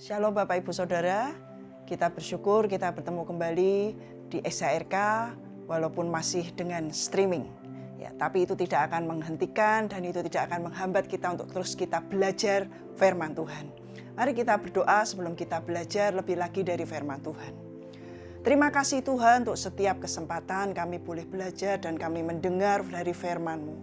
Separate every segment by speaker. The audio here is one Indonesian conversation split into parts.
Speaker 1: Shalom Bapak Ibu Saudara, kita bersyukur kita bertemu kembali di SHRK walaupun masih dengan streaming. Ya, tapi itu tidak akan menghentikan dan itu tidak akan menghambat kita untuk terus kita belajar firman Tuhan. Mari kita berdoa sebelum kita belajar lebih lagi dari firman Tuhan. Terima kasih Tuhan untuk setiap kesempatan kami boleh belajar dan kami mendengar dari firman-Mu.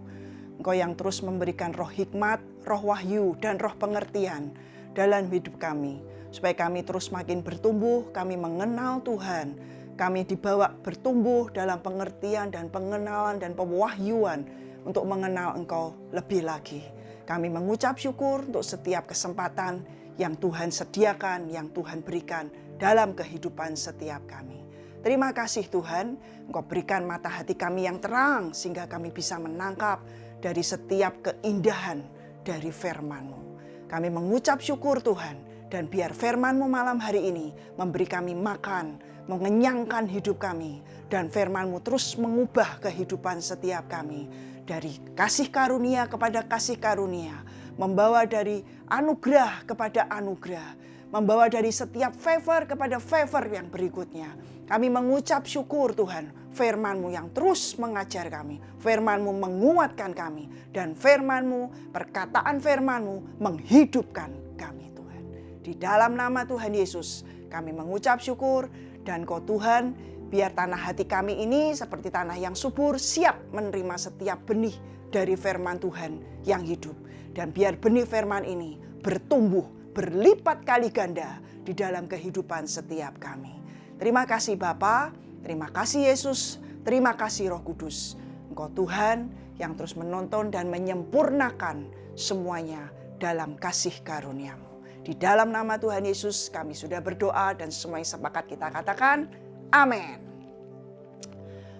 Speaker 1: Engkau yang terus memberikan roh hikmat, roh wahyu dan roh pengertian dalam hidup kami, supaya kami terus makin bertumbuh, kami mengenal Tuhan, kami dibawa bertumbuh dalam pengertian dan pengenalan dan pewahyuan untuk mengenal Engkau lebih lagi. Kami mengucap syukur untuk setiap kesempatan yang Tuhan sediakan, yang Tuhan berikan dalam kehidupan setiap kami. Terima kasih Tuhan, Engkau berikan mata hati kami yang terang sehingga kami bisa menangkap dari setiap keindahan dari firman-Mu. Kami mengucap syukur Tuhan, dan biar firman-Mu malam hari ini memberi kami makan, mengenyangkan hidup kami, dan firman-Mu terus mengubah kehidupan setiap kami. Dari kasih karunia kepada kasih karunia, membawa dari anugerah kepada anugerah, membawa dari setiap favor kepada favor yang berikutnya. Kami mengucap syukur Tuhan, firman-Mu yang terus mengajar kami, firman-Mu menguatkan kami, dan firman-Mu, perkataan firman-Mu menghidupkan kami Tuhan. Di dalam nama Tuhan Yesus kami mengucap syukur, dan Kau Tuhan, biar tanah hati kami ini seperti tanah yang subur, siap menerima setiap benih dari firman Tuhan yang hidup. Dan biar benih firman ini bertumbuh berlipat kali ganda di dalam kehidupan setiap kami. Terima kasih Bapa, terima kasih Yesus, terima kasih Roh Kudus. Engkau Tuhan yang terus menonton dan menyempurnakan semuanya dalam kasih karunia-Mu. Di dalam nama Tuhan Yesus kami sudah berdoa dan semuanya sepakat kita katakan amin.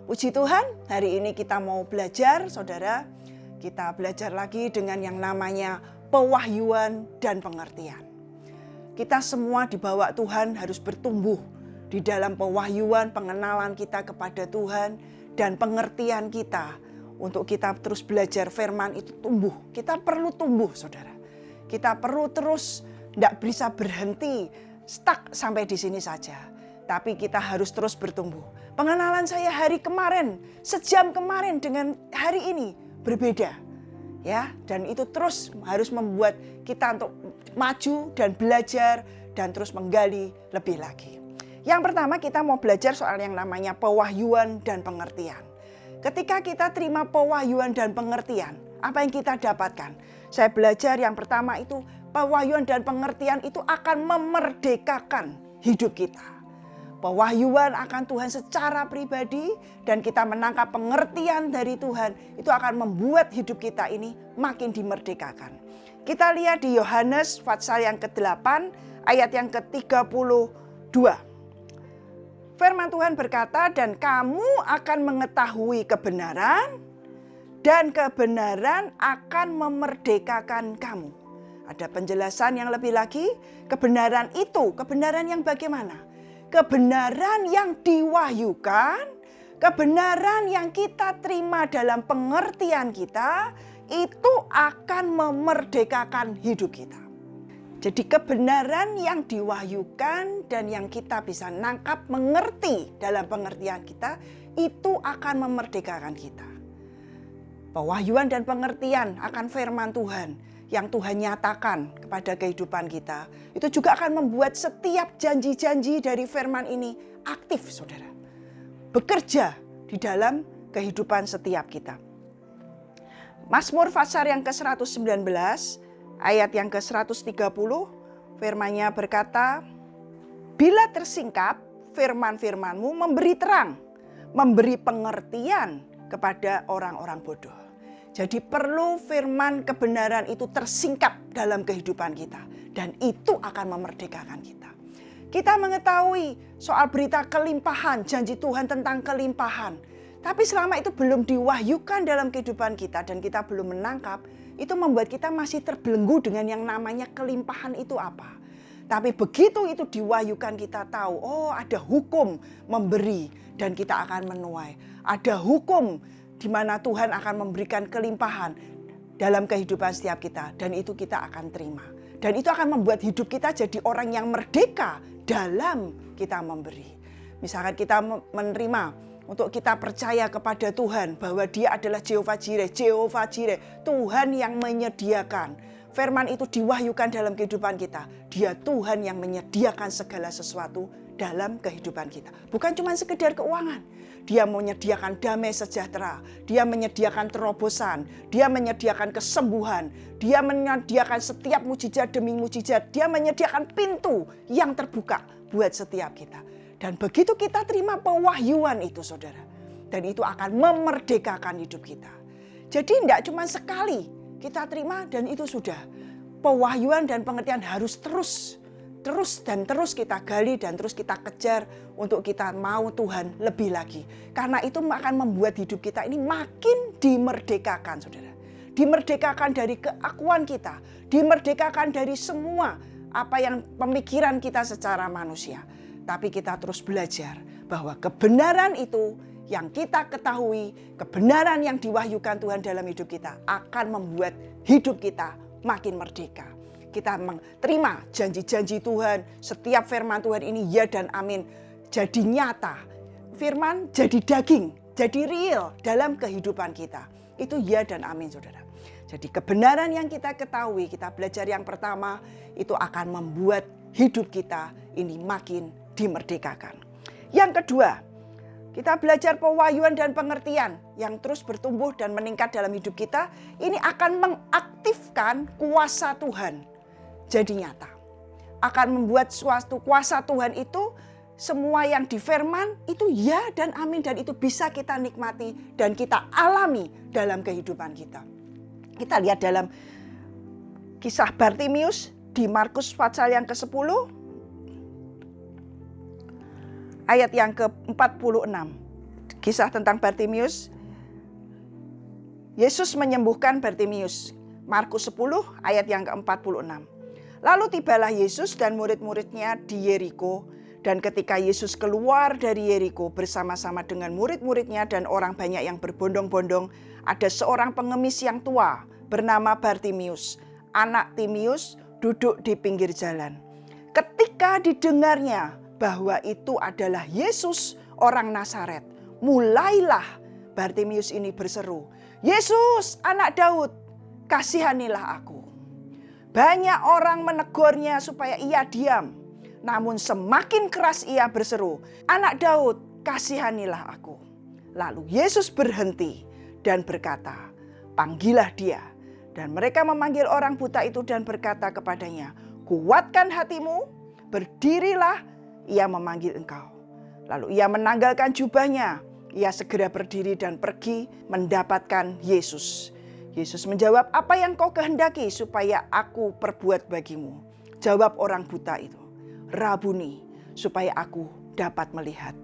Speaker 1: Puji Tuhan, hari ini kita mau belajar saudara. Kita belajar lagi dengan yang namanya pewahyuan dan pengertian. Kita semua dibawa Tuhan harus bertumbuh di dalam pewahyuan, pengenalan kita kepada Tuhan, dan pengertian kita untuk kita terus belajar firman itu tumbuh. Kita perlu tumbuh saudara. Kita perlu terus, tidak bisa berhenti, stuck sampai di sini saja. Tapi kita harus terus bertumbuh. Pengenalan saya hari kemarin, sejam kemarin dengan hari ini berbeda. Ya, dan itu terus harus membuat kita untuk maju dan belajar dan terus menggali lebih lagi. Yang pertama kita mau belajar soal yang namanya pewahyuan dan pengertian. Ketika kita terima pewahyuan dan pengertian, apa yang kita dapatkan? Saya belajar yang pertama itu pewahyuan dan pengertian itu akan memerdekakan hidup kita. Pewahyuan akan Tuhan secara pribadi dan kita menangkap pengertian dari Tuhan itu akan membuat hidup kita ini makin dimerdekakan. Kita lihat di Yohanes pasal yang ke-8 ayat yang ke-32. Firman Tuhan berkata, dan kamu akan mengetahui kebenaran dan kebenaran akan memerdekakan kamu. Ada penjelasan yang lebih lagi, kebenaran itu, kebenaran yang bagaimana? Kebenaran yang diwahyukan, kebenaran yang kita terima dalam pengertian kita, itu akan memerdekakan hidup kita. Jadi kebenaran yang diwahyukan dan yang kita bisa nangkap, mengerti dalam pengertian kita, itu akan memerdekakan kita. Pewahyuan dan pengertian akan firman Tuhan yang Tuhan nyatakan kepada kehidupan kita, itu juga akan membuat setiap janji-janji dari firman ini aktif saudara. Bekerja di dalam kehidupan setiap kita. Mazmur pasal yang ke-119 ayat yang ke-130 firman-Nya berkata, bila tersingkap firman-firman-Mu memberi terang, memberi pengertian kepada orang-orang bodoh. Jadi perlu firman kebenaran itu tersingkap dalam kehidupan kita. Dan itu akan memerdekakan kita. Kita mengetahui soal berita kelimpahan, janji Tuhan tentang kelimpahan. Tapi selama itu belum diwahyukan dalam kehidupan kita dan kita belum menangkap, itu membuat kita masih terbelenggu dengan yang namanya kelimpahan itu apa. Tapi begitu itu diwahyukan kita tahu, oh ada hukum memberi dan kita akan menuai. Ada hukum di mana Tuhan akan memberikan kelimpahan dalam kehidupan setiap kita dan itu kita akan terima. Dan itu akan membuat hidup kita jadi orang yang merdeka dalam kita memberi. Misalkan kita menerima untuk kita percaya kepada Tuhan bahwa Dia adalah Jehovah Jireh, Tuhan yang menyediakan. Firman itu diwahyukan dalam kehidupan kita. Dia Tuhan yang menyediakan segala sesuatu dalam kehidupan kita. Bukan cuma sekedar keuangan. Dia menyediakan damai sejahtera. Dia menyediakan terobosan. Dia menyediakan kesembuhan. Dia menyediakan setiap mujizat demi mujizat. Dia menyediakan pintu yang terbuka buat setiap kita. Dan begitu kita terima pewahyuan itu, saudara. Dan itu akan memerdekakan hidup kita. Jadi tidak cuma sekali kita terima dan itu sudah. Pewahyuan dan pengertian harus terus kita gali dan terus kita kejar untuk kita mau Tuhan lebih lagi. Karena itu akan membuat hidup kita ini makin dimerdekakan, saudara. Dimerdekakan dari keakuan kita, dimerdekakan dari semua apa yang pemikiran kita secara manusia. Tapi kita terus belajar bahwa kebenaran itu yang kita ketahui, kebenaran yang diwahyukan Tuhan dalam hidup kita akan membuat hidup kita makin merdeka. Kita menerima janji-janji Tuhan, setiap firman Tuhan ini ya dan amin, jadi nyata. Firman jadi daging, jadi real dalam kehidupan kita. Itu ya dan amin, saudara. Jadi kebenaran yang kita ketahui, kita belajar yang pertama, itu akan membuat hidup kita ini makin dimerdekakan. Yang kedua, kita belajar pewahyuan dan pengertian yang terus bertumbuh dan meningkat dalam hidup kita. Ini akan mengaktifkan kuasa Tuhan jadi nyata. Akan membuat suatu kuasa Tuhan itu semua yang difirman itu ya dan amin. Dan itu bisa kita nikmati dan kita alami dalam kehidupan kita. Kita lihat dalam kisah Bartimius di Markus pasal yang ke-10. Ayat yang ke-46. Kisah tentang Bartimius. Yesus menyembuhkan Bartimius. Markus 10 ayat yang ke-46. Lalu tibalah Yesus dan murid-muridnya di Yeriko. Dan ketika Yesus keluar dari Yeriko bersama-sama dengan murid-muridnya dan orang banyak yang berbondong-bondong, ada seorang pengemis yang tua bernama Bartimius, anak Timius, duduk di pinggir jalan. Ketika didengarnya bahwa itu adalah Yesus orang Nazaret, mulailah Bartimius ini berseru, "Yesus, anak Daud, kasihanilah aku." Banyak orang menegurnya supaya ia diam, namun semakin keras ia berseru, "Anak Daud, kasihanilah aku." Lalu Yesus berhenti dan berkata, "Panggillah dia." Dan mereka memanggil orang buta itu dan berkata kepadanya, "Kuatkan hatimu, berdirilah, ia memanggil engkau." Lalu ia menanggalkan jubahnya. Ia segera berdiri dan pergi mendapatkan Yesus. Yesus menjawab, "Apa yang kau kehendaki supaya aku perbuat bagimu?" Jawab orang buta itu, "Rabuni, supaya aku dapat melihat."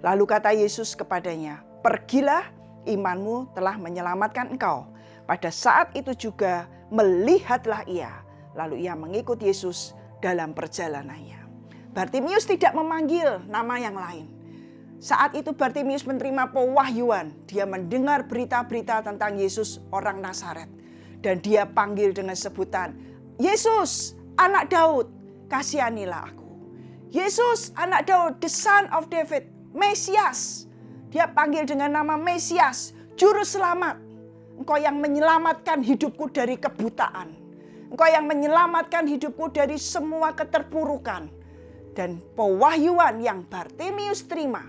Speaker 1: Lalu kata Yesus kepadanya, "Pergilah, imanmu telah menyelamatkan engkau." Pada saat itu juga melihatlah ia. Lalu ia mengikut Yesus dalam perjalanannya. Bartimius tidak memanggil nama yang lain. Saat itu Bartimius menerima pewahyuan. Dia mendengar berita-berita tentang Yesus orang Nazaret. Dan dia panggil dengan sebutan, "Yesus, anak Daud, kasihanilah aku." Yesus, anak Daud, the son of David, Mesias. Dia panggil dengan nama Mesias, Juru Selamat. Engkau yang menyelamatkan hidupku dari kebutaan. Engkau yang menyelamatkan hidupku dari semua keterpurukan. Dan pewahyuan yang Bartimius terima,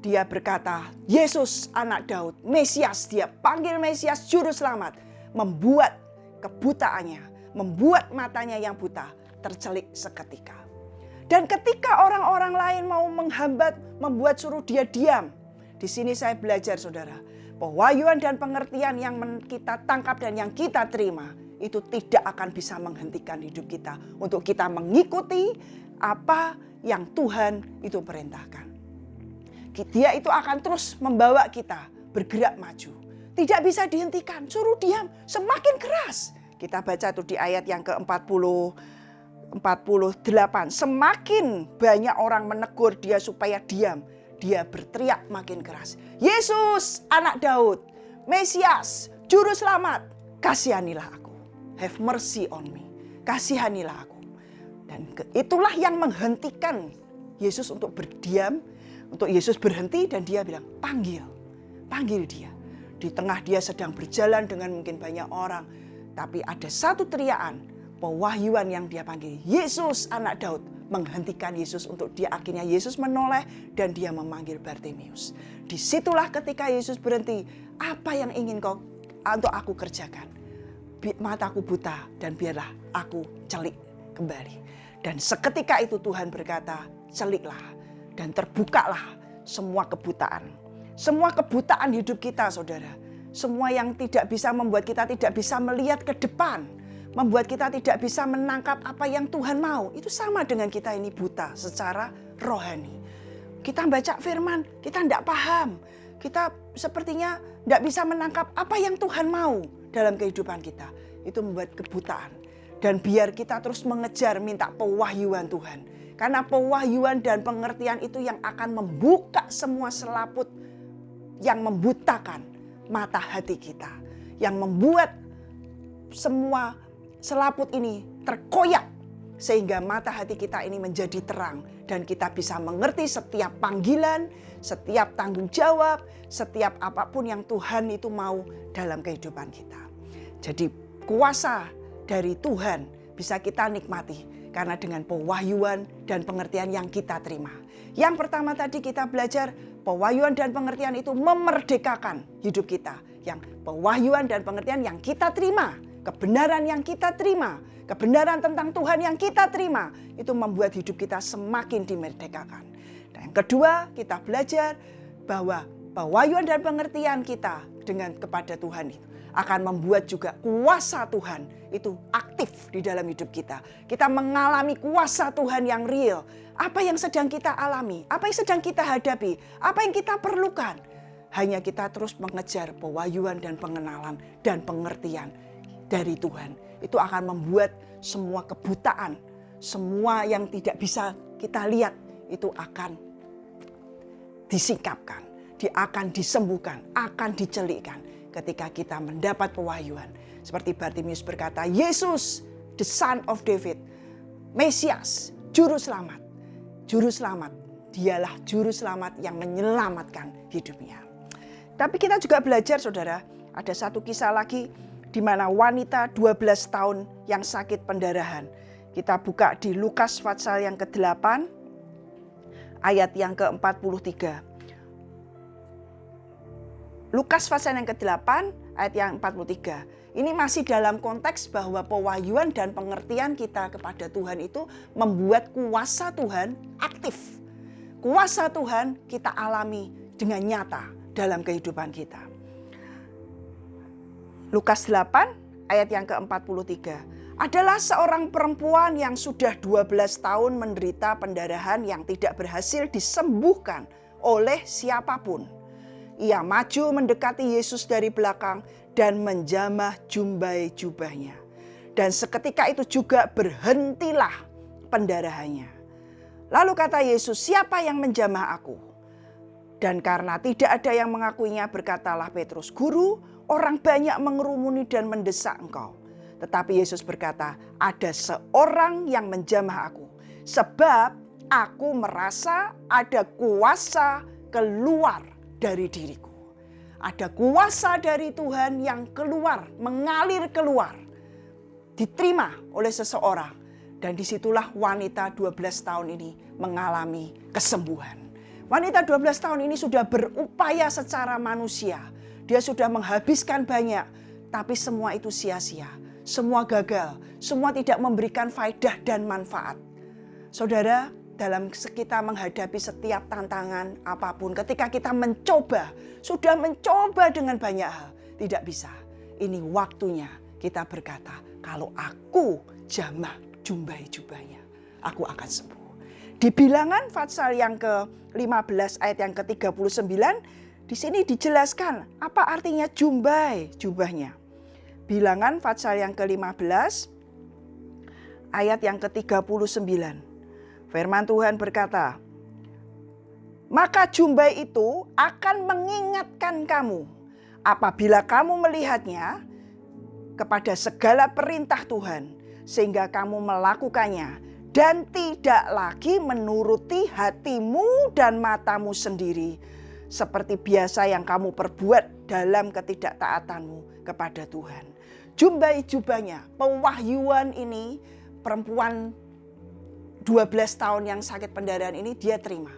Speaker 1: dia berkata, "Yesus anak Daud, Mesias." Dia panggil Mesias, Juru Selamat. Membuat kebutaannya, membuat matanya yang buta tercelik seketika. Dan ketika orang-orang lain mau menghambat, membuat suruh dia diam. Di sini saya belajar, saudara, pewahyuan dan pengertian yang kita tangkap dan yang kita terima itu tidak akan bisa menghentikan hidup kita untuk kita mengikuti apa yang Tuhan itu perintahkan. Dia itu akan terus membawa kita bergerak maju. Tidak bisa dihentikan, suruh diam, semakin keras. Kita baca tuh di ayat yang ke-48. Semakin banyak orang menegur dia supaya diam, dia berteriak makin keras, "Yesus, anak Daud, Mesias, Juru Selamat, kasihanilah aku. Have mercy on me." kasihanilah aku. Dan itulah yang menghentikan Yesus untuk berdiam, untuk Yesus berhenti dan dia bilang, panggil dia. Di tengah dia sedang berjalan dengan mungkin banyak orang, tapi ada satu teriakan, pewahyuan yang dia panggil, Yesus anak Daud, menghentikan Yesus untuk dia. Akhirnya Yesus menoleh dan dia memanggil Bartimeus. Disitulah ketika Yesus berhenti, apa yang ingin kau untuk aku kerjakan? Mataku buta dan biarlah aku celik kembali. Dan seketika itu Tuhan berkata, celiklah dan terbukalah semua kebutaan. Semua kebutaan hidup kita, saudara. Semua yang tidak bisa membuat kita tidak bisa melihat ke depan. Membuat kita tidak bisa menangkap apa yang Tuhan mau. Itu sama dengan kita ini buta secara rohani. Kita baca firman, kita tidak paham. Kita sepertinya tidak bisa menangkap apa yang Tuhan mau dalam kehidupan kita. Itu membuat kebutaan. Dan biar kita terus mengejar minta pewahyuan Tuhan. Karena pewahyuan dan pengertian itu yang akan membuka semua selaput yang membutakan mata hati kita. Yang membuat semua selaput ini terkoyak. Sehingga mata hati kita ini menjadi terang. Dan kita bisa mengerti setiap panggilan, setiap tanggung jawab, setiap apapun yang Tuhan itu mau dalam kehidupan kita. Jadi kuasa dari Tuhan bisa kita nikmati. Karena dengan pewahyuan dan pengertian yang kita terima. Yang pertama tadi kita belajar pewahyuan dan pengertian itu memerdekakan hidup kita. Yang pewahyuan dan pengertian yang kita terima. Kebenaran yang kita terima. Kebenaran tentang Tuhan yang kita terima. Itu membuat hidup kita semakin dimerdekakan. Dan yang kedua kita belajar bahwa pewahyuan dan pengertian kita dengan kepada Tuhan itu akan membuat juga kuasa Tuhan itu aktif di dalam hidup kita. Kita mengalami kuasa Tuhan yang real. Apa yang sedang kita alami, apa yang sedang kita hadapi, apa yang kita perlukan. Hanya kita terus mengejar pewahyuan dan pengenalan dan pengertian dari Tuhan. Itu akan membuat semua kebutaan, semua yang tidak bisa kita lihat itu akan disingkapkan, akan disembuhkan, akan dicelikkan. Ketika kita mendapat pewahyuan. Seperti Bartimeus berkata, Yesus, the Son of David, Mesias, Juru Selamat. Juru Selamat, dialah Juru Selamat yang menyelamatkan hidupnya. Tapi kita juga belajar, saudara, ada satu kisah lagi di mana wanita 12 tahun yang sakit pendarahan. Kita buka di Lukas pasal yang ke-8, ayat yang ke-43. Lukas pasal yang ke-8 ayat yang 43. Ini masih dalam konteks bahwa pewahyuan dan pengertian kita kepada Tuhan itu membuat kuasa Tuhan aktif. Kuasa Tuhan kita alami dengan nyata dalam kehidupan kita. Lukas 8 ayat yang ke-43. Adalah seorang perempuan yang sudah 12 tahun menderita pendarahan yang tidak berhasil disembuhkan oleh siapapun. Ia maju mendekati Yesus dari belakang dan menjamah jumbai jubahnya. Dan seketika itu juga berhentilah pendarahannya. Lalu kata Yesus, siapa yang menjamah aku? Dan karena tidak ada yang mengakuinya, berkatalah Petrus, Guru, orang banyak mengerumuni dan mendesak engkau. Tetapi Yesus berkata, ada seorang yang menjamah aku. Sebab aku merasa ada kuasa keluar dari diriku. Ada kuasa dari Tuhan yang keluar, mengalir keluar. Diterima oleh seseorang. Dan disitulah wanita 12 tahun ini mengalami kesembuhan. Wanita 12 tahun ini sudah berupaya secara manusia. Dia sudah menghabiskan banyak. Tapi semua itu sia-sia. Semua gagal. Semua tidak memberikan faedah dan manfaat. Saudara, dalam kita menghadapi setiap tantangan apapun, ketika kita mencoba, sudah mencoba dengan banyak hal, tidak bisa. Ini waktunya kita berkata, kalau aku jamah jumbai jubahnya, aku akan sembuh. Di Bilangan pasal yang ke-15 ayat yang ke-39, di sini dijelaskan apa artinya jumbai jubahnya. Bilangan pasal yang ke-15 ayat yang ke-39. Firman Tuhan berkata, maka jumbai itu akan mengingatkan kamu apabila kamu melihatnya kepada segala perintah Tuhan, sehingga kamu melakukannya dan tidak lagi menuruti hatimu dan matamu sendiri seperti biasa yang kamu perbuat dalam ketidaktaatanmu kepada Tuhan. Jumbai jubahnya, pewahyuan ini, perempuan 12 tahun yang sakit pendarahan ini dia terima.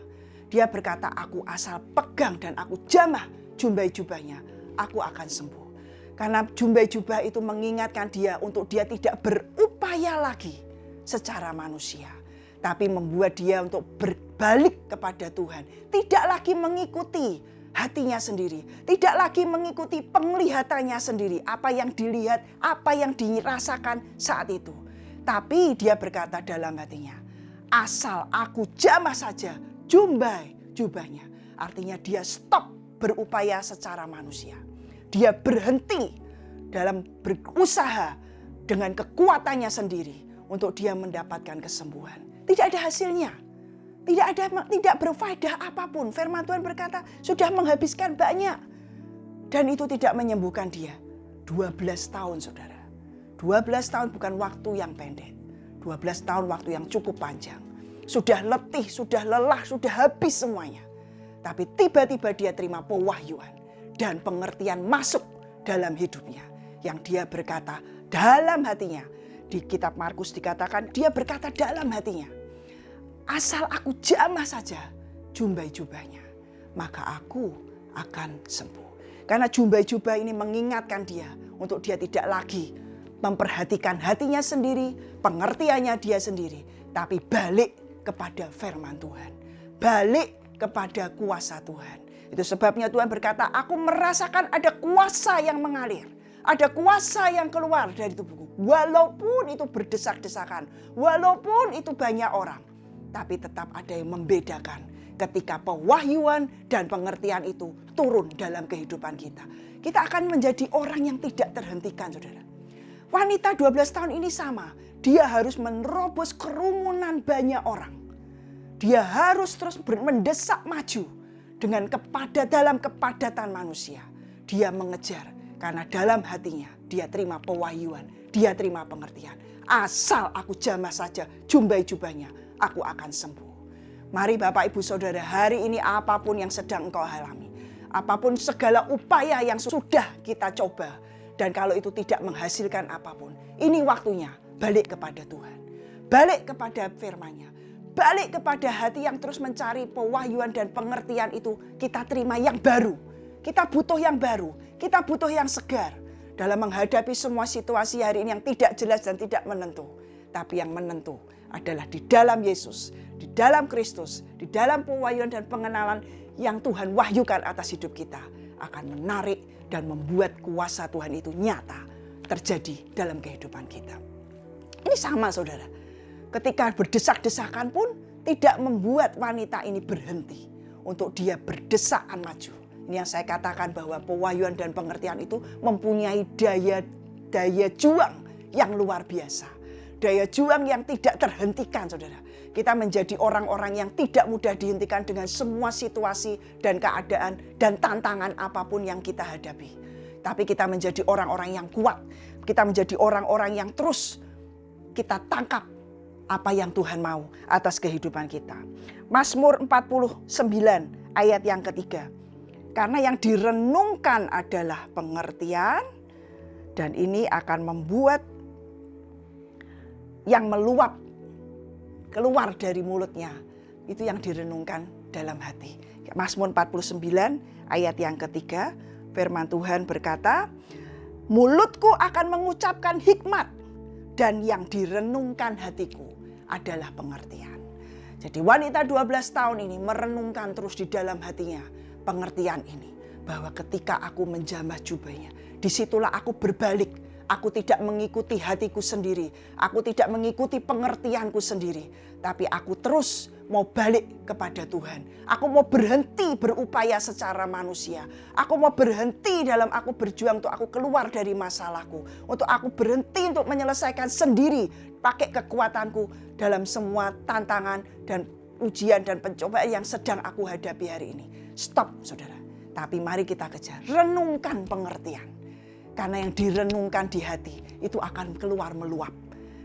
Speaker 1: Dia berkata, aku asal pegang dan aku jamah jumbai jubahnya, aku akan sembuh. Karena jumbai jubah itu mengingatkan dia untuk dia tidak berupaya lagi secara manusia, tapi membuat dia untuk berbalik kepada Tuhan. Tidak lagi mengikuti hatinya sendiri, tidak lagi mengikuti penglihatannya sendiri, apa yang dilihat, apa yang dirasakan saat itu. Tapi dia berkata dalam hatinya, asal aku jamah saja jumbai jubahnya. Artinya dia stop berupaya secara manusia. Dia berhenti dalam berusaha dengan kekuatannya sendiri untuk dia mendapatkan kesembuhan. Tidak ada hasilnya. Tidak berfaedah apapun. Firman Tuhan berkata sudah menghabiskan banyak. Dan itu tidak menyembuhkan dia. 12 tahun saudara. 12 tahun bukan waktu yang pendek. 12 tahun waktu yang cukup panjang. Sudah letih, sudah lelah, sudah habis semuanya. Tapi tiba-tiba dia terima pewahyuan dan pengertian masuk dalam hidupnya. Yang dia berkata dalam hatinya. Di kitab Markus dikatakan dia berkata dalam hatinya, asal aku jamah saja jumbai jubahnya, maka aku akan sembuh. Karena jumbai jubah ini mengingatkan dia untuk dia tidak lagi memperhatikan hatinya sendiri, pengertiannya dia sendiri, tapi balik kepada firman Tuhan, balik kepada kuasa Tuhan. Itu sebabnya Tuhan berkata, aku merasakan ada kuasa yang mengalir, ada kuasa yang keluar dari tubuhku. Walaupun itu berdesak-desakan, walaupun itu banyak orang, tapi tetap ada yang membedakan ketika pewahyuan dan pengertian itu turun dalam kehidupan kita. Kita akan menjadi orang yang tidak terhentikan, saudara. Wanita 12 tahun ini sama, dia harus menerobos kerumunan banyak orang. Dia harus terus mendesak maju dengan dalam kepadatan manusia. Dia mengejar karena dalam hatinya dia terima pewahyuan, dia terima pengertian. Asal aku jamah saja jumbai jubahnya, aku akan sembuh. Mari Bapak Ibu Saudara, hari ini apapun yang sedang engkau alami, apapun segala upaya yang sudah kita coba, dan kalau itu tidak menghasilkan apapun, ini waktunya balik kepada Tuhan. Balik kepada firman-Nya. Balik kepada hati yang terus mencari pewahyuan dan pengertian itu, kita terima yang baru. Kita butuh yang baru, kita butuh yang segar dalam menghadapi semua situasi hari ini yang tidak jelas dan tidak menentu. Tapi yang menentu adalah di dalam Yesus, di dalam Kristus, di dalam pewahyuan dan pengenalan yang Tuhan wahyukan atas hidup kita akan menarik dan membuat kuasa Tuhan itu nyata terjadi dalam kehidupan kita. Ini sama saudara, ketika berdesak-desakan pun tidak membuat wanita ini berhenti untuk dia berdesakan maju. Ini yang saya katakan bahwa pewahyuan dan pengertian itu mempunyai daya juang yang luar biasa. Daya juang yang tidak terhentikan saudara. Kita menjadi orang-orang yang tidak mudah dihentikan dengan semua situasi dan keadaan dan tantangan apapun yang kita hadapi. Tapi kita menjadi orang-orang yang kuat. Kita menjadi orang-orang yang terus kita tangkap apa yang Tuhan mau atas kehidupan kita. Mazmur 49 ayat yang ketiga. Karena yang direnungkan adalah pengertian dan ini akan membuat yang meluap keluar dari mulutnya. Itu yang direnungkan dalam hati. Mazmur 49 ayat yang ketiga, firman Tuhan berkata, mulutku akan mengucapkan hikmat dan yang direnungkan hatiku adalah pengertian. Jadi wanita 12 tahun ini merenungkan terus di dalam hatinya pengertian ini. Bahwa ketika aku menjamah jubahnya, disitulah aku berbalik. Aku tidak mengikuti hatiku sendiri. Aku tidak mengikuti pengertianku sendiri. Tapi aku terus mau balik kepada Tuhan. Aku mau berhenti berupaya secara manusia. Aku mau berhenti dalam aku berjuang untuk aku keluar dari masalahku. Untuk aku berhenti untuk menyelesaikan sendiri. Pakai kekuatanku dalam semua tantangan dan ujian dan pencobaan yang sedang aku hadapi hari ini. Stop saudara. Tapi mari kita kejar. Renungkan pengertian. Karena yang direnungkan di hati itu akan keluar meluap.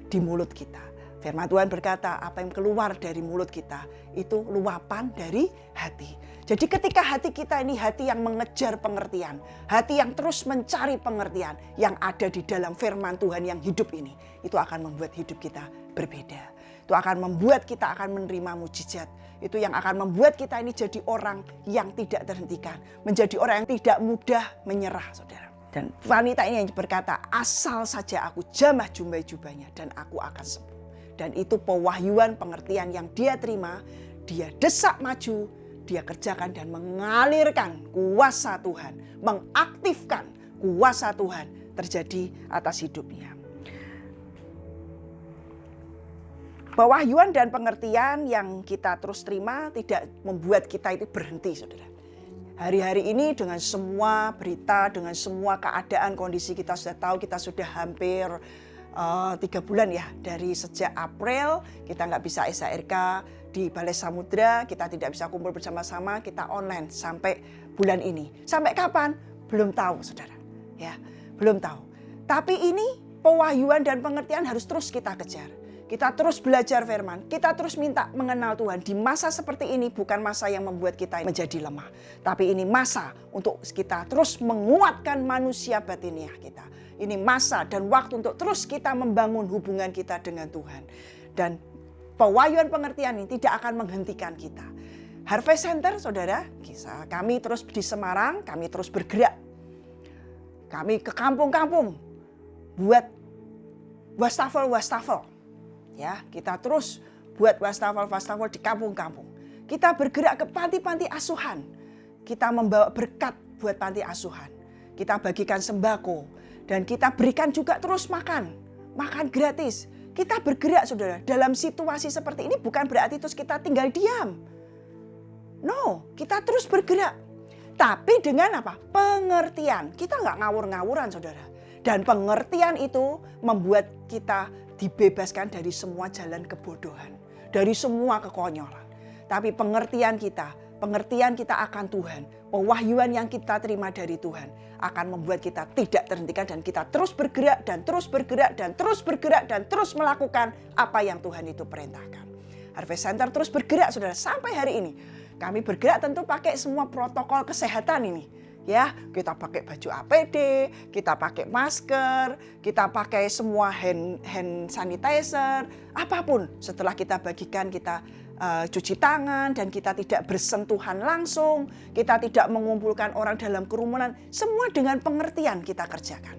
Speaker 1: di mulut kita. Firman Tuhan berkata, apa yang keluar dari mulut kita itu luapan dari hati. Jadi ketika hati kita ini hati yang mengejar pengertian, hati yang terus mencari pengertian yang ada di dalam firman Tuhan yang hidup ini, itu akan membuat hidup kita berbeda. Itu akan membuat kita akan menerima mujizat. Itu yang akan membuat kita ini jadi orang yang tidak terhentikan, menjadi orang yang tidak mudah menyerah, saudara. Dan wanita ini yang berkata, asal saja aku jamah jumbai jubahnya dan aku akan sembuh. Dan itu pewahyuan pengertian yang dia terima, dia desak maju, dia kerjakan dan mengalirkan kuasa Tuhan, mengaktifkan kuasa Tuhan terjadi atas hidupnya. Pewahyuan dan pengertian yang kita terus terima tidak membuat kita itu berhenti, saudara. Hari-hari ini dengan semua berita, dengan semua keadaan, kondisi kita sudah tahu, kita sudah hampir 3 bulan ya. Dari sejak April kita nggak bisa SHRK di Balai Samudra, kita tidak bisa kumpul bersama-sama, kita online sampai bulan ini. Sampai kapan? Belum tahu, saudara. Ya, belum tahu. Tapi ini pewahyuan dan pengertian harus terus kita kejar. Kita terus belajar firman, kita terus minta mengenal Tuhan. Di masa seperti ini bukan masa yang membuat kita menjadi lemah. Tapi ini masa untuk kita terus menguatkan manusia batiniah kita. Ini masa dan waktu untuk terus kita membangun hubungan kita dengan Tuhan. Dan pewahyuan pengertian ini tidak akan menghentikan kita. Harvest Center, saudara, kami terus di Semarang, kami terus bergerak. Kami ke kampung-kampung buat wastafel. Ya, kita terus buat wastafel di kampung-kampung. Kita bergerak ke panti-panti asuhan. Kita membawa berkat buat panti asuhan. Kita bagikan sembako dan kita berikan juga terus makan gratis. Kita bergerak, saudara. Dalam situasi seperti ini bukan berarti terus kita tinggal diam. No, kita terus bergerak. Tapi dengan apa? Pengertian. Kita nggak ngawur-ngawuran, saudara. Dan pengertian itu membuat kita dibebaskan dari semua jalan kebodohan, dari semua kekonyolan. Tapi pengertian kita akan Tuhan, pewahyuan yang kita terima dari Tuhan akan membuat kita tidak terhentikan dan kita terus bergerak dan terus bergerak dan terus bergerak dan terus melakukan apa yang Tuhan itu perintahkan. Harvest Center terus bergerak, saudara, sampai hari ini. Kami bergerak tentu pakai semua protokol kesehatan ini. Ya, kita pakai baju APD, kita pakai masker, kita pakai semua hand sanitizer, apapun. Setelah kita bagikan, kita cuci tangan dan kita tidak bersentuhan langsung, kita tidak mengumpulkan orang dalam kerumunan. Semua dengan pengertian kita kerjakan.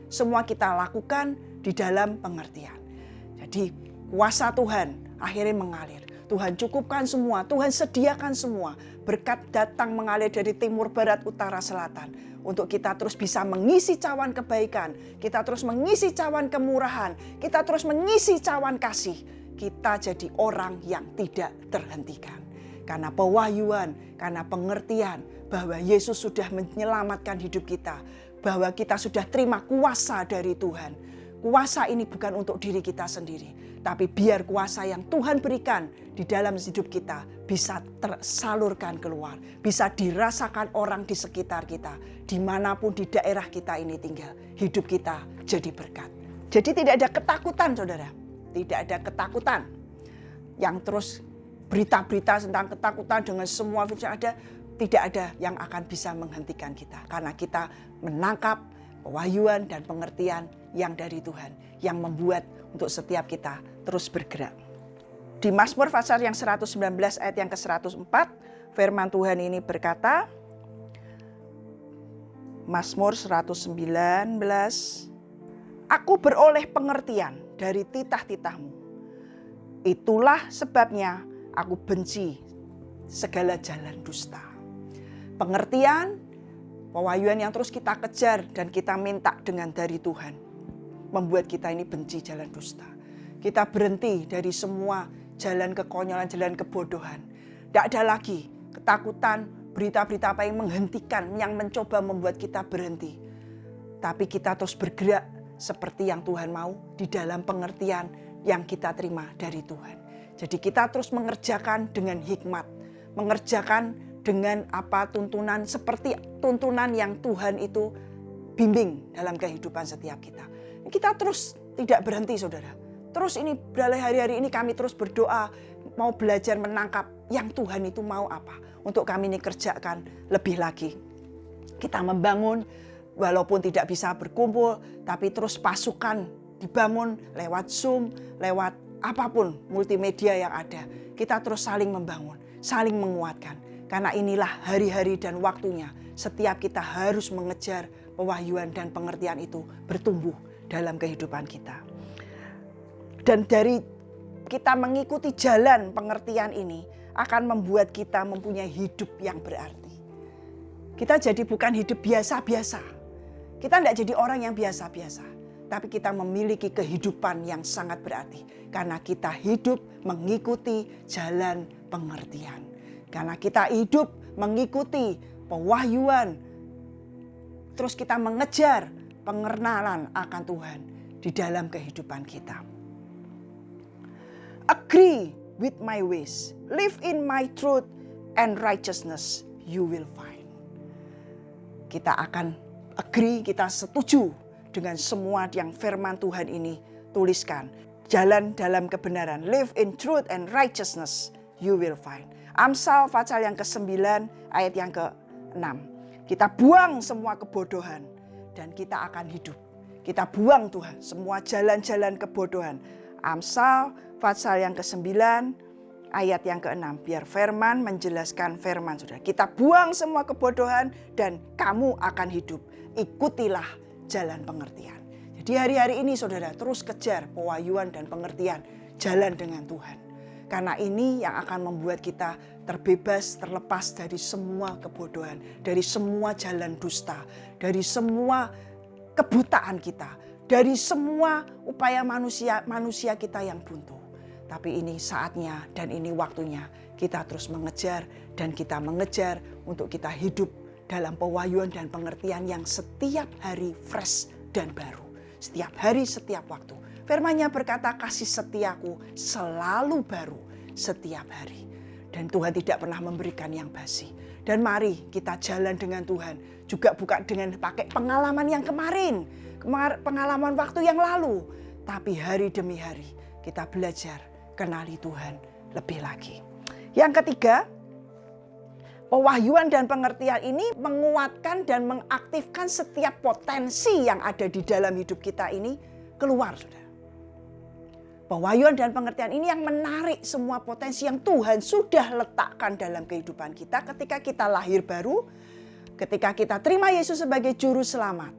Speaker 1: Semua kita lakukan di dalam pengertian. Jadi kuasa Tuhan akhirnya mengalir. Tuhan cukupkan semua, Tuhan sediakan semua. Berkat datang mengalir dari timur, barat, utara, selatan. Untuk kita terus bisa mengisi cawan kebaikan. Kita terus mengisi cawan kemurahan. Kita terus mengisi cawan kasih. Kita jadi orang yang tidak terhentikan. Karena pewahyuan, karena pengertian bahwa Yesus sudah menyelamatkan hidup kita. Bahwa kita sudah terima kuasa dari Tuhan. Kuasa ini bukan untuk diri kita sendiri. Tapi biar kuasa yang Tuhan berikan di dalam hidup kita bisa tersalurkan keluar. Bisa dirasakan orang di sekitar kita. Dimanapun di daerah kita ini tinggal. Hidup kita jadi berkat. Jadi tidak ada ketakutan, saudara. Tidak ada ketakutan. Yang terus berita-berita tentang ketakutan dengan semua virus yang ada. Tidak ada yang akan bisa menghentikan kita. Karena kita menangkap pewahyuan dan pengertian yang dari Tuhan. Yang membuat untuk setiap kita terus bergerak. Di Mazmur pasal yang 119 ayat yang ke-104, firman Tuhan ini berkata, Mazmur 119, aku beroleh pengertian dari titah-titahmu. Itulah sebabnya aku benci segala jalan dusta. Pengertian, pewahyuan yang terus kita kejar dan kita minta dengan dari Tuhan. Membuat kita ini benci jalan dusta. Kita berhenti dari semua jalan kekonyolan, jalan kebodohan. Tidak ada lagi ketakutan, berita-berita apa yang menghentikan, yang mencoba membuat kita berhenti. Tapi kita terus bergerak seperti yang Tuhan mau di dalam pengertian yang kita terima dari Tuhan. Jadi kita terus mengerjakan dengan hikmat, mengerjakan dengan apa tuntunan seperti tuntunan yang Tuhan itu bimbing dalam kehidupan setiap kita. Kita terus tidak berhenti, saudara. Terus ini hari-hari ini kami terus berdoa, mau belajar menangkap yang Tuhan itu mau apa. Untuk kami ini kerjakan lebih lagi. Kita membangun walaupun tidak bisa berkumpul, tapi terus pasukan dibangun lewat Zoom, lewat apapun multimedia yang ada. Kita terus saling membangun, saling menguatkan. Karena inilah hari-hari dan waktunya setiap kita harus mengejar pewahyuan dan pengertian itu bertumbuh dalam kehidupan kita. Dan dari kita mengikuti jalan pengertian ini akan membuat kita mempunyai hidup yang berarti. Kita jadi bukan hidup biasa-biasa. Kita tidak jadi orang yang biasa-biasa. Tapi kita memiliki kehidupan yang sangat berarti. Karena kita hidup mengikuti jalan pengertian. Karena kita hidup mengikuti pewahyuan. Terus kita mengejar pengenalan akan Tuhan di dalam kehidupan kita. Agree with my ways, live in my truth and righteousness, you will find. Kita akan agree, kita setuju dengan semua yang firman Tuhan ini tuliskan. Jalan dalam kebenaran, live in truth and righteousness, you will find. Amsal pasal yang ke-9 ayat yang ke-6. Kita buang semua kebodohan dan kita akan hidup. Kita buang Tuhan semua jalan-jalan kebodohan. Amsal pasal yang ke-9 ayat yang ke-6. Biar firman menjelaskan firman saudara. Kita buang semua kebodohan dan kamu akan hidup. Ikutilah jalan pengertian. Jadi hari-hari ini saudara terus kejar pewahyuan dan pengertian. Jalan dengan Tuhan. Karena ini yang akan membuat kita terbebas, terlepas dari semua kebodohan. Dari semua jalan dusta. Dari semua kebutaan kita. Dari semua upaya manusia kita yang buntu. Tapi ini saatnya dan ini waktunya kita terus mengejar dan kita mengejar untuk kita hidup dalam pewahyuan dan pengertian yang setiap hari fresh dan baru. Setiap hari, setiap waktu. Firman-Nya berkata kasih setiaku selalu baru setiap hari. Dan Tuhan tidak pernah memberikan yang basi. Dan mari kita jalan dengan Tuhan. Juga bukan dengan pakai pengalaman yang kemarin. Pengalaman waktu yang lalu. Tapi hari demi hari kita belajar kenali Tuhan lebih lagi. Yang ketiga, pewahyuan dan pengertian ini menguatkan dan mengaktifkan setiap potensi yang ada di dalam hidup kita ini keluar, saudara. Pewahyuan dan pengertian ini yang menarik semua potensi yang Tuhan sudah letakkan dalam kehidupan kita ketika kita lahir baru, ketika kita terima Yesus sebagai juru selamat.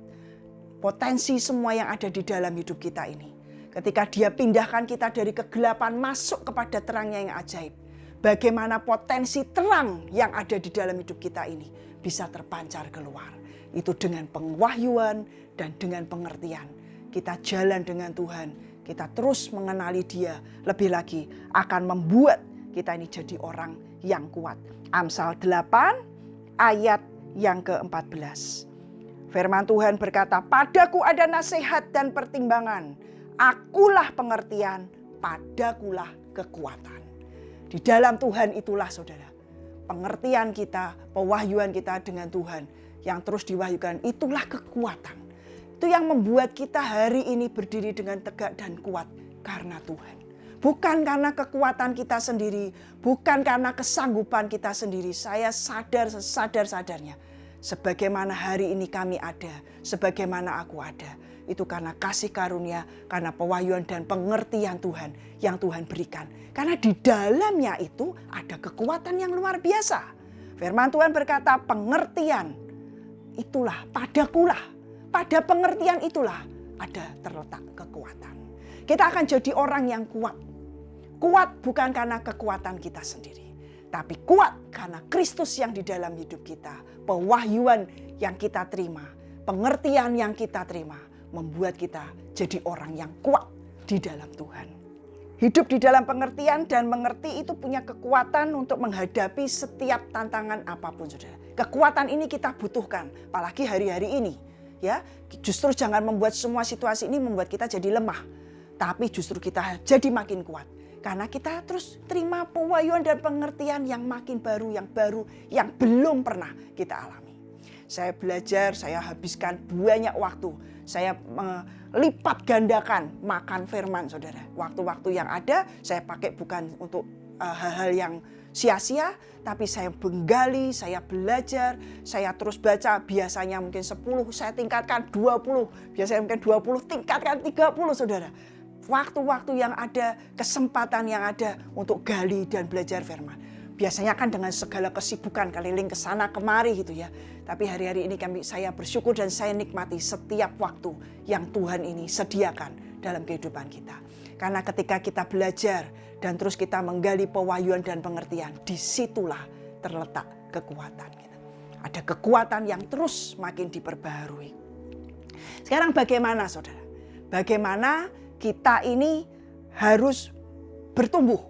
Speaker 1: Potensi semua yang ada di dalam hidup kita ini. Ketika Dia pindahkan kita dari kegelapan masuk kepada terangnya yang ajaib. Bagaimana potensi terang yang ada di dalam hidup kita ini bisa terpancar keluar. Itu dengan pewahyuan dan dengan pengertian. Kita jalan dengan Tuhan. Kita terus mengenali Dia lebih lagi akan membuat kita ini jadi orang yang kuat. Amsal 8 ayat yang ke-14. Firman Tuhan berkata, padaku ada nasihat dan pertimbangan. Akulah pengertian, padakulah kekuatan. Di dalam Tuhan itulah saudara. Pengertian kita, pewahyuan kita dengan Tuhan yang terus diwahyukan itulah kekuatan. Itu yang membuat kita hari ini berdiri dengan tegak dan kuat karena Tuhan. Bukan karena kekuatan kita sendiri, bukan karena kesanggupan kita sendiri. Saya sadar sesadar-sadarnya. Sebagaimana hari ini kami ada, sebagaimana aku ada. Itu karena kasih karunia, karena pewahyuan dan pengertian Tuhan yang Tuhan berikan. Karena di dalamnya itu ada kekuatan yang luar biasa. Firman Tuhan berkata, pengertian itulah, padakulah. Pada pengertian itulah ada terletak kekuatan. Kita akan jadi orang yang kuat. Kuat bukan karena kekuatan kita sendiri. Tapi kuat karena Kristus yang di dalam hidup kita. Pewahyuan yang kita terima. Pengertian yang kita terima. Membuat kita jadi orang yang kuat di dalam Tuhan. Hidup di dalam pengertian dan mengerti itu punya kekuatan untuk menghadapi setiap tantangan apapun, saudara. Kekuatan ini kita butuhkan, apalagi hari-hari ini. Ya, justru jangan membuat semua situasi ini membuat kita jadi lemah. Tapi justru kita jadi makin kuat. Karena kita terus terima pewahyuan dan pengertian yang makin baru, yang belum pernah kita alami. saya belajar, saya habiskan banyak waktu. Saya melipat gandakan makan firman, saudara. Waktu-waktu yang ada saya pakai bukan untuk hal-hal yang sia-sia, tapi saya menggali, saya belajar, saya terus baca. Biasanya mungkin 10, saya tingkatkan 20. Biasanya mungkin 20, tingkatkan 30, saudara. Waktu-waktu yang ada, kesempatan yang ada untuk gali dan belajar firman. Biasanya kan dengan segala kesibukan keliling ke sana kemari gitu ya. Tapi hari-hari ini saya bersyukur dan saya nikmati setiap waktu yang Tuhan ini sediakan dalam kehidupan kita. Karena ketika kita belajar dan terus kita menggali pewahyuan dan pengertian, disitulah terletak kekuatan kita. Ada kekuatan yang terus makin diperbaharui. Sekarang bagaimana, saudara? Bagaimana kita ini harus bertumbuh?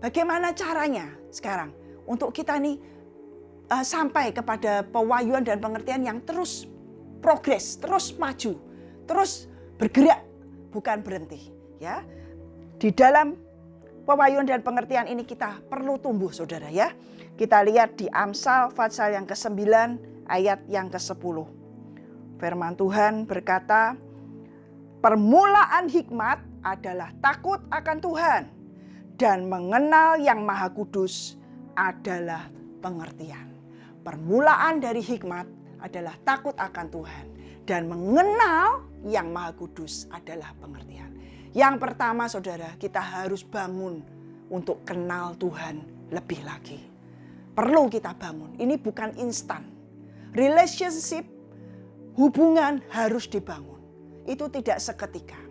Speaker 1: Bagaimana caranya sekarang untuk kita ini sampai kepada pewahyuan dan pengertian yang terus progres, terus maju, terus bergerak, bukan berhenti, ya. Di dalam pewahyuan dan pengertian ini kita perlu tumbuh, saudara, ya. Kita lihat di Amsal pasal yang ke-9 ayat yang ke-10. Firman Tuhan berkata, permulaan hikmat adalah takut akan Tuhan, dan mengenal yang Maha Kudus adalah pengertian. Permulaan dari hikmat adalah takut akan Tuhan, dan mengenal yang Maha Kudus adalah pengertian. Yang pertama, saudara, kita harus bangun untuk kenal Tuhan lebih lagi. Perlu kita bangun. Ini bukan instan. Relationship, hubungan harus dibangun. Itu tidak seketika.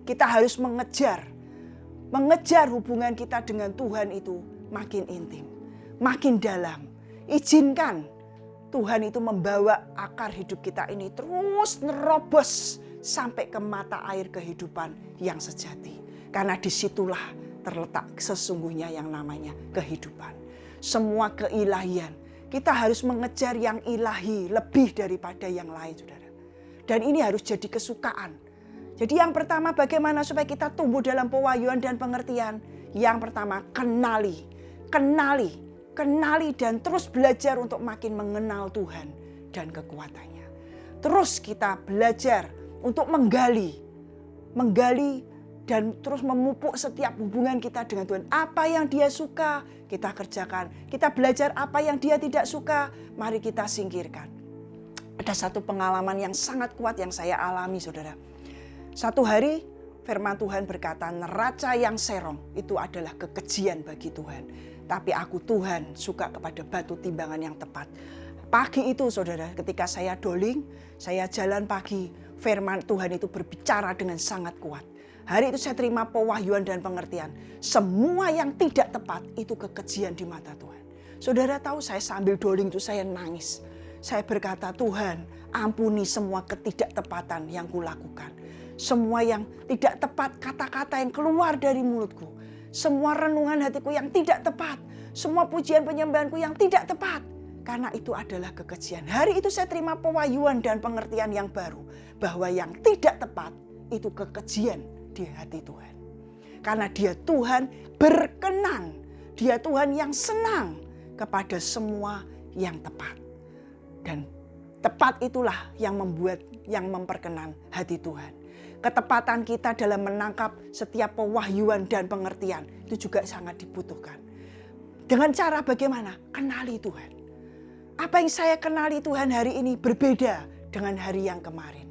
Speaker 1: Kita harus mengejar hubungan kita dengan Tuhan itu makin intim, makin dalam. Izinkan Tuhan itu membawa akar hidup kita ini terus nerobos sampai ke mata air kehidupan yang sejati. Karena disitulah terletak sesungguhnya yang namanya kehidupan. Semua keilahian, kita harus mengejar yang ilahi lebih daripada yang lain, saudara. Dan ini harus jadi kesukaan. Jadi yang pertama, bagaimana supaya kita tumbuh dalam pewahyuan dan pengertian? Yang pertama, kenali dan terus belajar untuk makin mengenal Tuhan dan kekuatannya. Terus kita belajar untuk menggali dan terus memupuk setiap hubungan kita dengan Tuhan. Apa yang Dia suka, kita kerjakan. Kita belajar apa yang Dia tidak suka, mari kita singkirkan. Ada satu pengalaman yang sangat kuat yang saya alami, saudara. Satu hari firman Tuhan berkata, neraca yang serong itu adalah kekejian bagi Tuhan. Tapi aku, Tuhan, suka kepada batu timbangan yang tepat. Pagi itu, saudara, ketika saya doling, saya jalan pagi, firman Tuhan itu berbicara dengan sangat kuat. Hari itu saya terima pewahyuan dan pengertian. Semua yang tidak tepat itu kekejian di mata Tuhan. Saudara tahu, saya sambil doling itu saya nangis. Saya berkata, Tuhan, ampuni semua ketidaktepatan yang kulakukan. Semua yang tidak tepat, kata-kata yang keluar dari mulutku. Semua renungan hatiku yang tidak tepat. Semua pujian penyembahanku yang tidak tepat. Karena itu adalah kekejian. Hari itu saya terima pewahyuan dan pengertian yang baru. Bahwa yang tidak tepat itu kekejian di hati Tuhan. Karena Dia Tuhan berkenan. Dia Tuhan yang senang kepada semua yang tepat. Dan tepat itulah yang memperkenan hati Tuhan. Ketepatan kita dalam menangkap setiap pewahyuan dan pengertian itu juga sangat dibutuhkan. Dengan cara bagaimana? Kenali Tuhan. Apa yang saya kenali Tuhan hari ini berbeda dengan hari yang kemarin.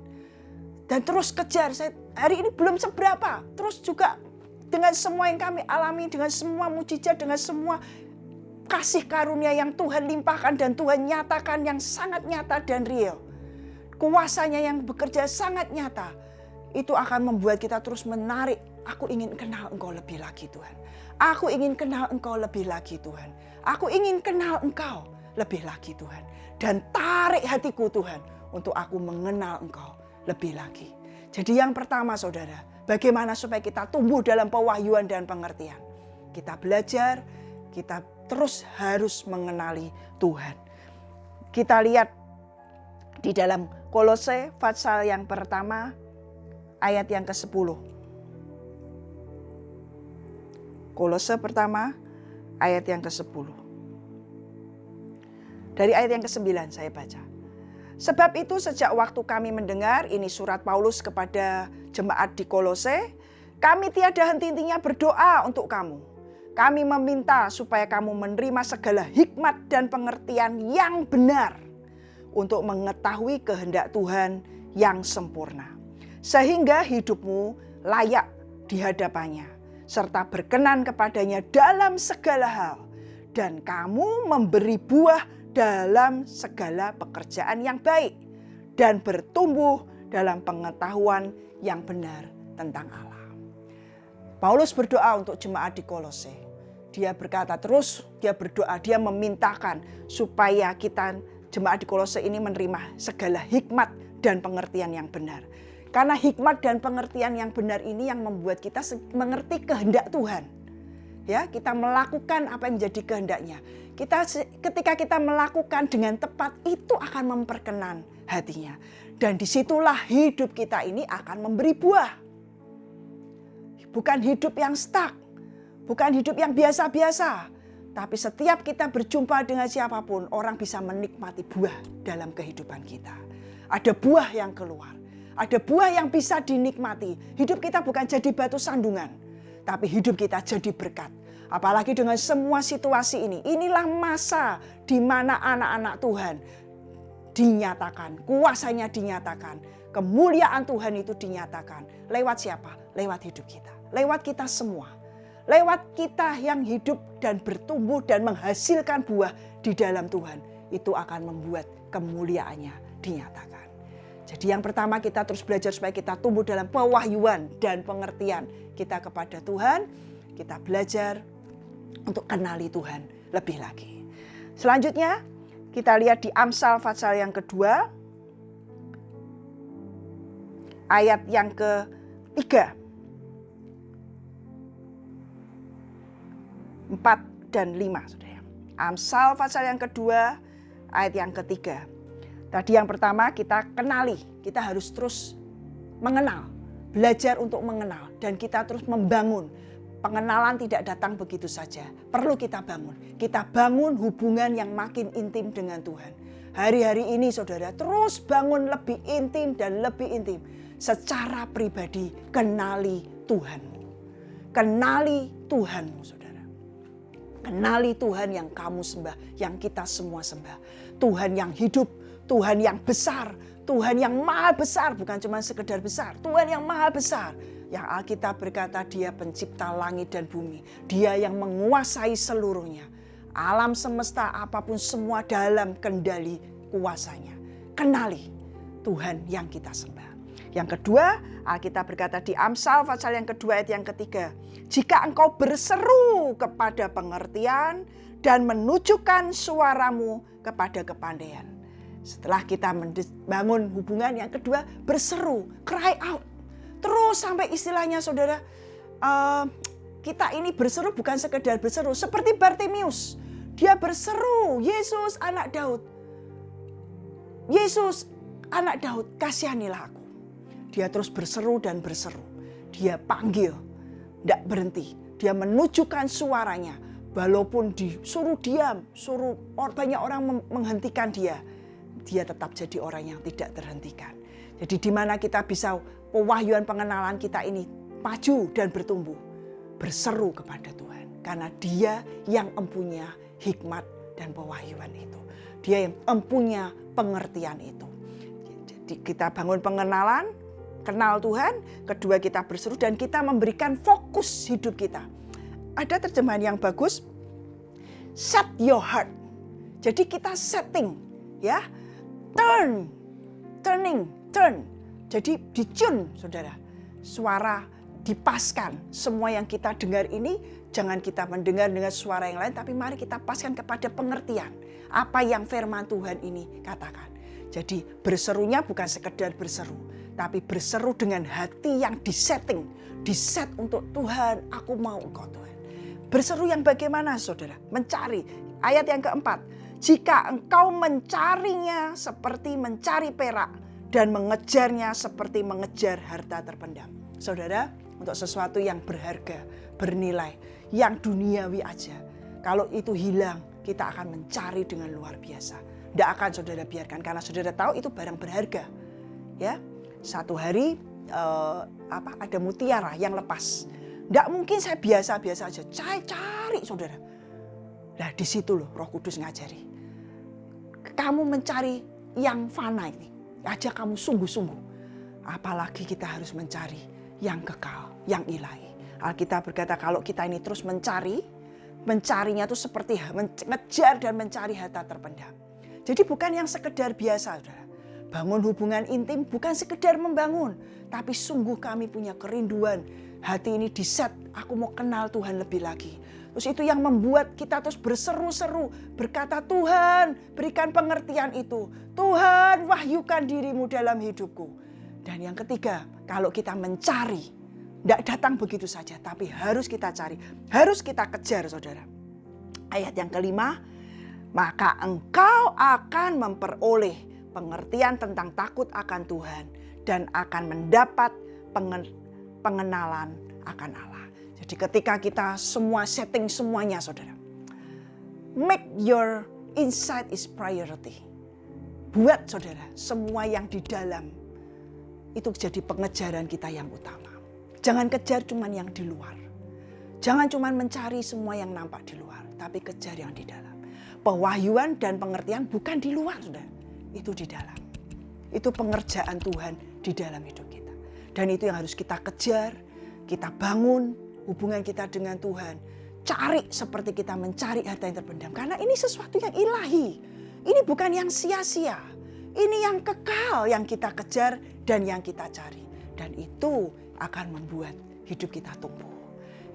Speaker 1: Dan terus kejar, hari ini belum seberapa. Terus juga dengan semua yang kami alami, dengan semua mujizat, dengan semua kasih karunia yang Tuhan limpahkan dan Tuhan nyatakan yang sangat nyata dan real. Kuasanya yang bekerja sangat nyata. Itu akan membuat kita terus menarik. Aku ingin kenal Engkau lebih lagi, Tuhan. Aku ingin kenal Engkau lebih lagi, Tuhan. Aku ingin kenal Engkau lebih lagi, Tuhan. Dan tarik hatiku, Tuhan, untuk aku mengenal Engkau lebih lagi. Jadi yang pertama, saudara, bagaimana supaya kita tumbuh dalam pewahyuan dan pengertian? Kita belajar, kita terus harus mengenali Tuhan. Kita lihat di dalam Kolose pasal yang pertama ayat yang ke-10. Kolose pertama ayat yang ke-10. Dari ayat yang ke-9 saya baca. Sebab itu sejak waktu kami mendengar, ini surat Paulus kepada jemaat di Kolose, kami tiada henti-hentinya berdoa untuk kamu. Kami meminta supaya kamu menerima segala hikmat dan pengertian yang benar untuk mengetahui kehendak Tuhan yang sempurna. Sehingga hidupmu layak di hadapannya, serta berkenan kepadanya dalam segala hal. Dan kamu memberi buah dalam segala pekerjaan yang baik dan bertumbuh dalam pengetahuan yang benar tentang Allah. Paulus berdoa untuk jemaat di Kolose. Dia berkata terus, dia berdoa, dia memintakan supaya kita jemaat di Kolose ini menerima segala hikmat dan pengertian yang benar. Karena hikmat dan pengertian yang benar ini yang membuat kita mengerti kehendak Tuhan. Ya, kita melakukan apa yang menjadi kehendaknya. Ketika kita melakukan dengan tepat, itu akan memperkenan hatinya. Dan disitulah hidup kita ini akan memberi buah. Bukan hidup yang stuck, bukan hidup yang biasa-biasa. Tapi setiap kita berjumpa dengan siapapun, orang bisa menikmati buah dalam kehidupan kita. Ada buah yang keluar, ada buah yang bisa dinikmati. Hidup kita bukan jadi batu sandungan, tapi hidup kita jadi berkat. Apalagi dengan semua situasi ini. Inilah masa di mana anak-anak Tuhan dinyatakan, kuasanya dinyatakan, kemuliaan Tuhan itu dinyatakan. Lewat siapa? Lewat hidup kita. Lewat kita semua. Lewat kita yang hidup dan bertumbuh dan menghasilkan buah di dalam Tuhan. Itu akan membuat kemuliaannya dinyatakan. Jadi yang pertama kita terus belajar supaya kita tumbuh dalam pewahyuan dan pengertian kita kepada Tuhan. Kita belajar untuk kenali Tuhan lebih lagi. Selanjutnya kita lihat di Amsal pasal yang kedua. Ayat yang ketiga. 4 dan 5. Saudara. Amsal pasal yang kedua ayat yang ketiga. Tadi yang pertama kita kenali, kita harus terus mengenal, belajar untuk mengenal dan kita terus membangun. Pengenalan tidak datang begitu saja, perlu kita bangun. Kita bangun hubungan yang makin intim dengan Tuhan. Hari-hari ini saudara terus bangun lebih intim dan lebih intim. Secara pribadi kenali Tuhanmu. Kenali Tuhanmu saudara. Kenali Tuhan yang kamu sembah, yang kita semua sembah. Tuhan yang hidup, Tuhan yang besar, Tuhan yang maha besar, bukan cuma sekedar besar. Tuhan yang maha besar. Yang Alkitab berkata dia pencipta langit dan bumi. Dia yang menguasai seluruhnya. Alam semesta apapun semua dalam kendali kuasanya. Kenali Tuhan yang kita sembah. Yang kedua, Alkitab berkata di Amsal pasal yang kedua ayat yang ketiga. Jika engkau berseru kepada pengertian dan menunjukkan suaramu kepada kepandaian. Setelah kita membangun hubungan yang kedua, berseru, cry out. Terus sampai istilahnya saudara, kita ini berseru bukan sekedar berseru. Seperti Bartimius, dia berseru, Yesus anak Daud. Yesus anak Daud, kasihanilah aku. Dia terus berseru dan berseru. Dia panggil, tidak berhenti. Dia menunjukkan suaranya. Walaupun disuruh diam, suruh banyak orang menghentikan dia. Dia tetap jadi orang yang tidak terhentikan. Jadi di mana kita bisa pewahyuan pengenalan kita ini maju dan bertumbuh. Berseru kepada Tuhan. Karena dia yang empunya hikmat dan pewahyuan itu. Dia yang empunya pengertian itu. Jadi kita bangun pengenalan, kenal Tuhan. Kedua kita berseru dan kita memberikan fokus hidup kita. Ada terjemahan yang bagus. Set your heart. Jadi kita setting ya. Turn. Jadi dicun saudara. Suara dipaskan. Semua yang kita dengar ini jangan kita mendengar dengan suara yang lain. Tapi mari kita paskan kepada pengertian. Apa yang firman Tuhan ini katakan. Jadi berserunya bukan sekedar berseru. Tapi berseru dengan hati yang disetting. Diset untuk Tuhan, aku mau Engkau Tuhan. Berseru yang bagaimana saudara? Mencari. Ayat yang keempat. Jika engkau mencarinya seperti mencari perak dan mengejarnya seperti mengejar harta terpendam. Saudara, untuk sesuatu yang berharga, bernilai, yang duniawi aja. Kalau itu hilang, kita akan mencari dengan luar biasa. Tidak akan saudara biarkan karena saudara tahu itu barang berharga. Ya, satu hari ada mutiara yang lepas. Tidak mungkin saya biasa-biasa aja. Cari saudara. Nah di situ loh Roh Kudus ngajari. Kamu mencari yang fana ini. Aja kamu sungguh-sungguh. Apalagi kita harus mencari yang kekal, yang ilahi. Alkitab berkata kalau kita ini terus mencarinya itu seperti mengejar dan mencari harta terpendam. Jadi bukan yang sekedar biasa, saudara. Bangun hubungan intim bukan sekedar membangun. Tapi sungguh kami punya kerinduan. Hati ini diset, aku mau kenal Tuhan lebih lagi. Terus itu yang membuat kita terus berseru-seru. Berkata Tuhan berikan pengertian itu. Tuhan wahyukan dirimu dalam hidupku. Dan yang ketiga, kalau kita mencari. Tidak datang begitu saja, tapi harus kita cari. Harus kita kejar, saudara. Ayat yang kelima. Maka engkau akan memperoleh pengertian tentang takut akan Tuhan dan akan mendapat pengenalan akan Allah. Jadi ketika kita semua setting semuanya saudara. Make your inside is priority. Buat saudara semua yang di dalam itu jadi pengejaran kita yang utama. Jangan kejar cuman yang di luar. Jangan cuman mencari semua yang nampak di luar. Tapi kejar yang di dalam. Pewahyuan dan pengertian bukan di luar, saudara. Itu di dalam. Itu pengerjaan Tuhan di dalam hidup kita. Dan itu yang harus kita kejar, kita bangun hubungan kita dengan Tuhan. Cari seperti kita mencari harta yang terpendam. Karena ini sesuatu yang ilahi. Ini bukan yang sia-sia. Ini yang kekal yang kita kejar dan yang kita cari. Dan itu akan membuat hidup kita tumbuh.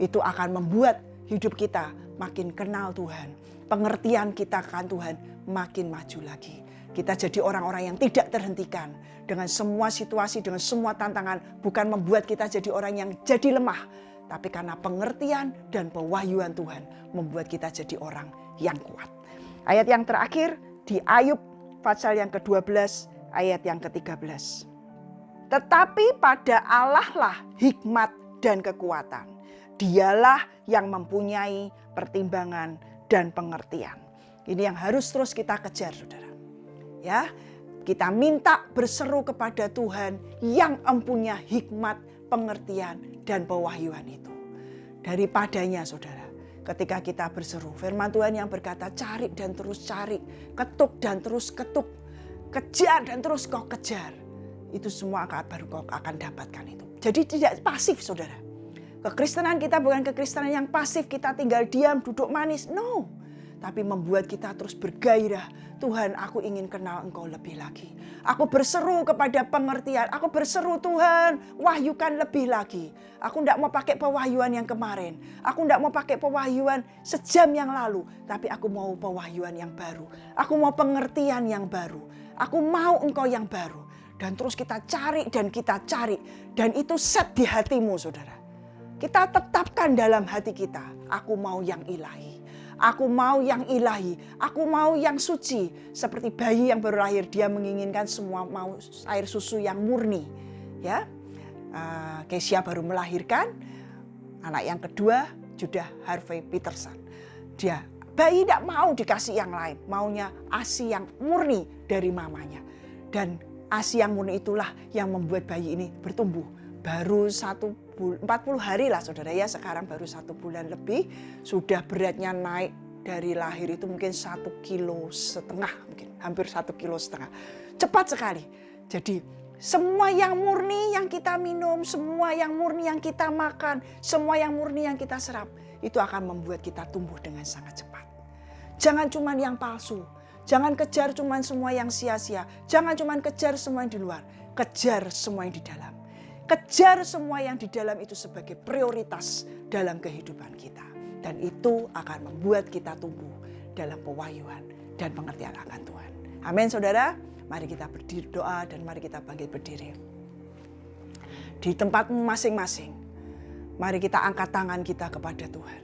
Speaker 1: Itu akan membuat hidup kita makin kenal Tuhan. Pengertian kita akan Tuhan makin maju lagi. Kita jadi orang-orang yang tidak terhentikan dengan semua situasi, dengan semua tantangan. Bukan membuat kita jadi orang yang jadi lemah. Tapi karena pengertian dan pewahyuan Tuhan membuat kita jadi orang yang kuat. Ayat yang terakhir di Ayub pasal yang ke-12 ayat yang ke-13. Tetapi pada Allah lah hikmat dan kekuatan. Dialah yang mempunyai pertimbangan dan pengertian. Ini yang harus terus kita kejar, saudara. Ya, kita minta berseru kepada Tuhan yang mempunyai hikmat, pengertian, dan pewahyuan itu. Daripadanya, saudara, ketika kita berseru, firman Tuhan yang berkata, cari dan terus cari, ketuk dan terus ketuk, kejar dan terus kau kejar. Itu semua baru kau akan dapatkan itu. Jadi tidak pasif, saudara. Kekristenan kita bukan kekristenan yang pasif, kita tinggal diam, duduk manis. No, tapi membuat kita terus bergairah. Tuhan, aku ingin kenal Engkau lebih lagi. Aku berseru kepada pengertian. Aku berseru Tuhan, wahyukan lebih lagi. Aku tidak mau pakai pewahyuan yang kemarin. Aku tidak mau pakai pewahyuan sejam yang lalu. Tapi aku mau pewahyuan yang baru. Aku mau pengertian yang baru. Aku mau Engkau yang baru. Dan terus kita cari dan kita cari. Dan itu set di hatimu, saudara. Kita tetapkan dalam hati kita, aku mau yang ilahi. Aku mau yang ilahi, aku mau yang suci. Seperti bayi yang baru lahir, dia menginginkan semua mau air susu yang murni. Ya, Kesia baru melahirkan, anak yang kedua, Judah Harvey Peterson. Dia bayi tidak mau dikasih yang lain, maunya ASI yang murni dari mamanya. Dan ASI yang murni itulah yang membuat bayi ini bertumbuh. Baru 40 hari lah saudara ya, sekarang baru 1 bulan lebih. Sudah beratnya naik dari lahir itu mungkin 1,5 kilo, mungkin hampir 1,5 kilo. Cepat sekali. Jadi semua yang murni yang kita minum, semua yang murni yang kita makan, semua yang murni yang kita serap, itu akan membuat kita tumbuh dengan sangat cepat. Jangan cuma yang palsu. Jangan kejar cuma semua yang sia-sia. Jangan cuma kejar semua yang di luar. Kejar semua yang di dalam. Kejar semua yang di dalam itu sebagai prioritas dalam kehidupan kita. Dan itu akan membuat kita tumbuh dalam pewahyuan dan pengertian akan Tuhan. Amin saudara. Mari kita berdoa dan mari kita bangkit berdiri. Di tempatmu masing-masing. Mari kita angkat tangan kita kepada Tuhan.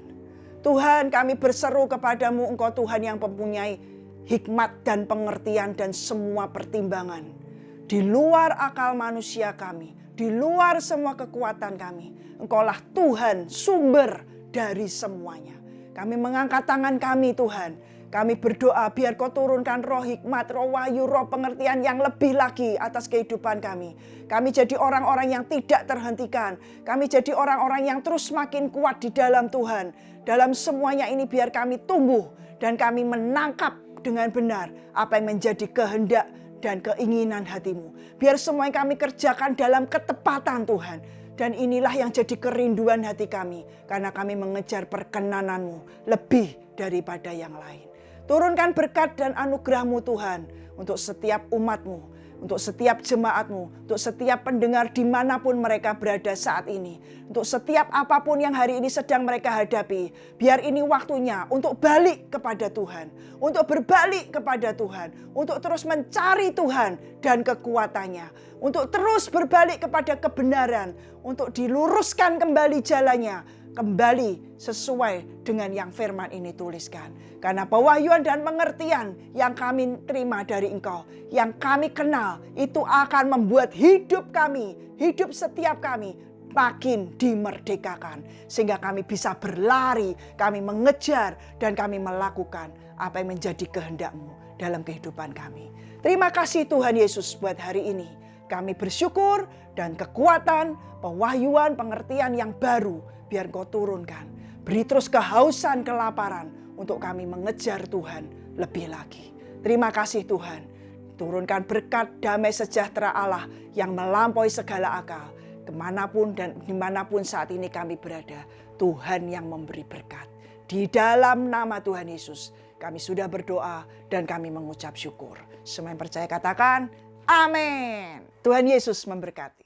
Speaker 1: Tuhan, kami berseru kepadamu, Engkau Tuhan yang mempunyai hikmat dan pengertian dan semua pertimbangan. Di luar akal manusia kami. Di luar semua kekuatan kami. Engkaulah Tuhan, sumber dari semuanya. Kami mengangkat tangan kami Tuhan. Kami berdoa biar Kau turunkan roh hikmat, roh wahyu, roh pengertian yang lebih lagi atas kehidupan kami. Kami jadi orang-orang yang tidak terhentikan. Kami jadi orang-orang yang terus makin kuat di dalam Tuhan. Dalam semuanya ini biar kami tumbuh dan kami menangkap dengan benar apa yang menjadi kehendak dan keinginan hati-Mu. Biar semua yang kami kerjakan dalam ketepatan Tuhan. Dan inilah yang jadi kerinduan hati kami. Karena kami mengejar perkenanan-Mu lebih daripada yang lain. Turunkan berkat dan anugerah-Mu Tuhan. Untuk setiap umat-Mu. Untuk setiap jemaat-Mu. Untuk setiap pendengar dimanapun mereka berada saat ini. Untuk setiap apapun yang hari ini sedang mereka hadapi. Biar ini waktunya untuk balik kepada Tuhan. Untuk berbalik kepada Tuhan. Untuk terus mencari Tuhan dan kekuatannya. Untuk terus berbalik kepada kebenaran. Untuk diluruskan kembali jalannya. Kembali sesuai dengan yang firman ini tuliskan. Karena pewahyuan dan pengertian yang kami terima dari Engkau. Yang kami kenal itu akan membuat hidup kami, hidup setiap kami makin dimerdekakan. Sehingga kami bisa berlari, kami mengejar dan kami melakukan apa yang menjadi kehendak-Mu dalam kehidupan kami. Terima kasih Tuhan Yesus buat hari ini. Kami bersyukur dan kekuatan, pewahyuan, pengertian yang baru biar Kau turunkan. Beri terus kehausan, kelaparan untuk kami mengejar Tuhan lebih lagi. Terima kasih Tuhan. Turunkan berkat damai sejahtera Allah yang melampaui segala akal. Kemanapun dan dimanapun saat ini kami berada. Tuhan yang memberi berkat. Di dalam nama Tuhan Yesus kami sudah berdoa dan kami mengucap syukur. Semua yang percaya katakan amin. Tuhan Yesus memberkati.